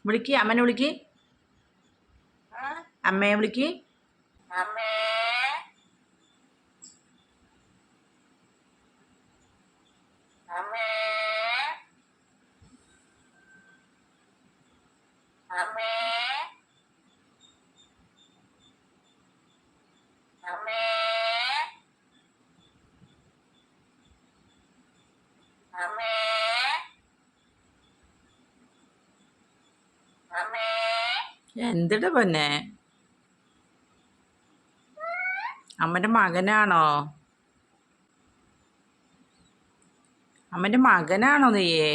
വിളിക്ക് അമ്മനെ വിളിക്ക്. അമ്മയെ വിളിക്ക്. അമ്മേ അമ്മേ അമ്മേ അമ്മേ അമ്മേ അമ്മേ. എന്തിട്ട് പൊന്നെ? അമ്മൻ്റെ മകനാണോ? അമ്മൻ്റെ മകനാണോ നീയേ?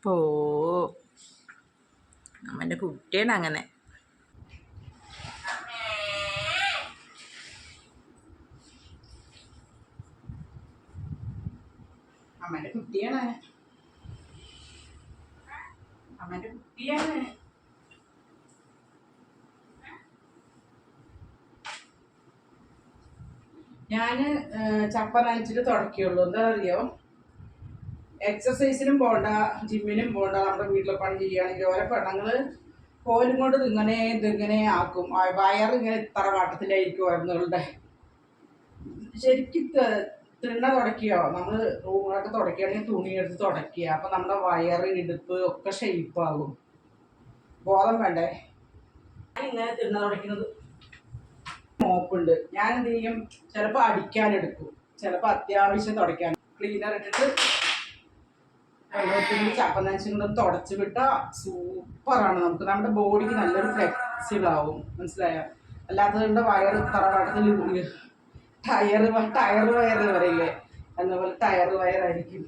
പോ, അമ്മൻ്റെ കുട്ടിയാണ് അങ്ങനെ. അമ്മൻ്റെ കുട്ടിയാണ്, അമ്മൻ്റെ കുട്ടിയാണ്. ഞാൻ ചപ്പ നനച്ചിട്ട് തുടക്കിയുള്ളൂ. എന്താ അറിയോ, എക്സസൈസിനും പോകണ്ട, ജിമ്മിനും പോകണ്ട, നമ്മുടെ വീട്ടിലെ പണി ചെയ്യുകയാണെങ്കിൽ ഓരോ പെണ്ണുങ്ങൾ കോലും കൊണ്ട് ഇതിങ്ങനെ ആക്കും. വയറിങ്ങനെ ഇത്ര വാട്ടത്തിലായിരിക്കും ഓരോന്നുകളുടെ. ശരിക്കും തിണ്ണ തുടക്കിയോ, നമ്മൾ റൂമുകളൊക്കെ തുടക്കുകയാണെങ്കിൽ തുണി എടുത്ത് തുടക്കുക. അപ്പം നമ്മുടെ വയറ്, ഇടുപ്പ് ഒക്കെ ഷെയ്പ്പാകും. ബോധം വേണ്ടേ? ഇങ്ങനെ തിണ്ണ തുടയ്ക്കുന്നത് മോപ്പുണ്ട്. ഞാൻ എന്ത് ചെയ്യും, ചിലപ്പോൾ അടിക്കാനെടുക്കും, ചിലപ്പോൾ അത്യാവശ്യം തുടയ്ക്കാൻ ക്ലീനർ ഇട്ടിട്ട് വെള്ളത്തിൽ ചപ്പ നനച്ചും കൂടെ തുടച്ച് വിട്ടാൽ സൂപ്പറാണ്. നമുക്ക് നമ്മുടെ ബോഡിക്ക് നല്ലൊരു ഫ്ലെക്സിബിൾ ആവും. മനസ്സിലായോ? അല്ലാത്തതുകൊണ്ട് വയറ് തറവാട്ടത്തിൽ ടയർ വയറ് പറയില്ലേ, എന്നപോലെ ടയർ വയറായിരിക്കും.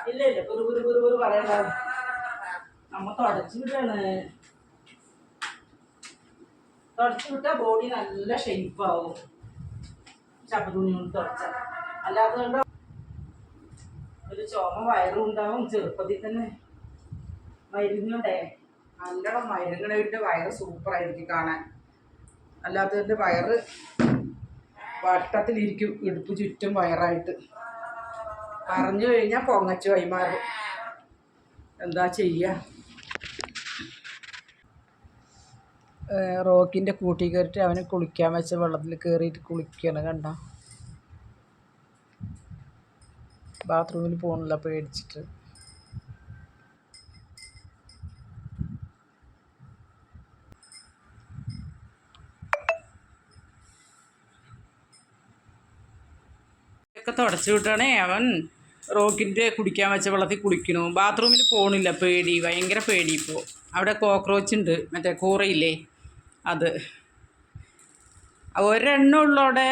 ഇല്ല ഇല്ല, കുറുകുറു പറയണ്ട. നമ്മ തുടച്ചു വിട്ടാണ്, തുടച്ചു വിട്ടാൽ ബോഡി നല്ല ഷെയ്പ്പാവും. ചപ്പ തുണി കൊണ്ട് തുടച്ചാൽ. അല്ലാത്തതുകൊണ്ട് ഒരു ചുമ വയറും ഉണ്ടാവും. ചെറുപ്പത്തിൽ തന്നെ മരുന്നുണ്ടേ, നല്ലോണം മരുന്നുകളുടെ വയറ് സൂപ്പറായിരിക്കും കാണാൻ. അല്ലാത്തതിൻ്റെ വയറ് വട്ടത്തിലിരിക്കും, ഇടുപ്പ് ചുറ്റും വയറായിട്ട്. പറഞ്ഞു കഴിഞ്ഞാൽ പൊങ്ങച്ചു വൈമാറും. എന്താ ചെയ്യുക? റോക്കിൻ്റെ കൂട്ടി കയറിയിട്ട് അവന് കുളിക്കാൻ വെച്ച വെള്ളത്തിൽ കയറിയിട്ട് കുളിക്കുകയാണ്. കണ്ട, ബാത്റൂമിൽ പോകണില്ല പേടിച്ചിട്ട്. ഒക്കെ തുടച്ചു വിട്ടാണേ അവൻ റോക്കിൻ്റെ കുടിക്കാൻ വെച്ച വെള്ളത്തിൽ കുളിക്കണു. ബാത്റൂമിൽ പോകണില്ല, പേടി, ഭയങ്കര പേടി. ഇപ്പോൾ അവിടെ കോക്രോച്ച് ഉണ്ട്, മറ്റേ കൂറയില്ലേ അത്, ഒരെണ്ണം ഉള്ളോടെ.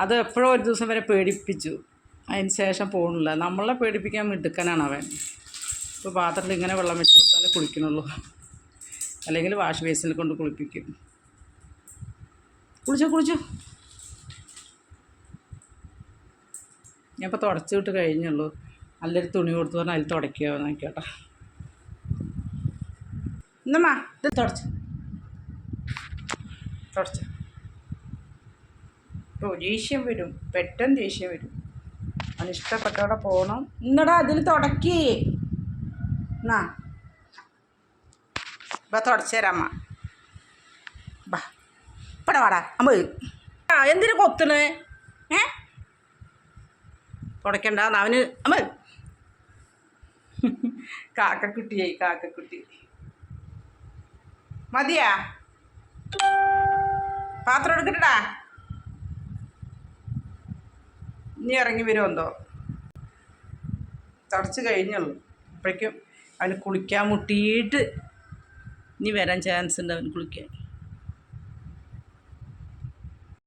അത് എപ്പോഴും ഒരു ദിവസം വരെ പേടിപ്പിച്ചു, അതിന് ശേഷം പോകണില്ല. നമ്മളെ പേടിപ്പിക്കാൻ മിടുക്കനാണ് അവൻ. ഇപ്പോൾ പാത്രത്തിൽ ഇങ്ങനെ വെള്ളം വെച്ച് കൊടുത്താലേ കുളിക്കണുള്ളൂ, അല്ലെങ്കിൽ വാഷ് ബേസിനിൽ കൊണ്ട് കുളിപ്പിക്കും. കുളിച്ചോ. ഞാൻ ഇപ്പോൾ തുടച്ച് വിട്ട് കഴിഞ്ഞുള്ളൂ. നല്ലൊരു തുണി കൊടുത്തു പറഞ്ഞാൽ അതിൽ തുടയ്ക്കുക നോക്കിയോട്ടെ. എന്നമ്മാ ഇത് തുടച്ച് ഇപ്പോൾ ദേഷ്യം വരും, പെട്ടെന്ന് ദേഷ്യം വരും. അവനിഷ്ടപ്പെട്ടവിടെ പോകണം. ഇന്നടാ അതിൽ തുടക്കി എന്നാ ബാ തുടച്ചു തരാം അമ്മ. ബാ ഇവിടെ വാടാ അമ്മ. എന്തിനു കൊത്തണ്? തുടക്കണ്ട അവന്. അമ്മ കാക്കക്കുട്ടിയായി, കാക്കക്കുട്ടി. മതിയാ? പാത്രം എടുക്കട്ടാ, ഇനി ഇറങ്ങി വരുമെന്തോ. തുടച്ച് കഴിഞ്ഞുള്ളൂ, അപ്പോഴേക്കും അവന് കുളിക്കാൻ മുട്ടിയിട്ട് ഇനി വരാൻ ചാൻസ് ഉണ്ട് അവന് കുളിക്കാൻ.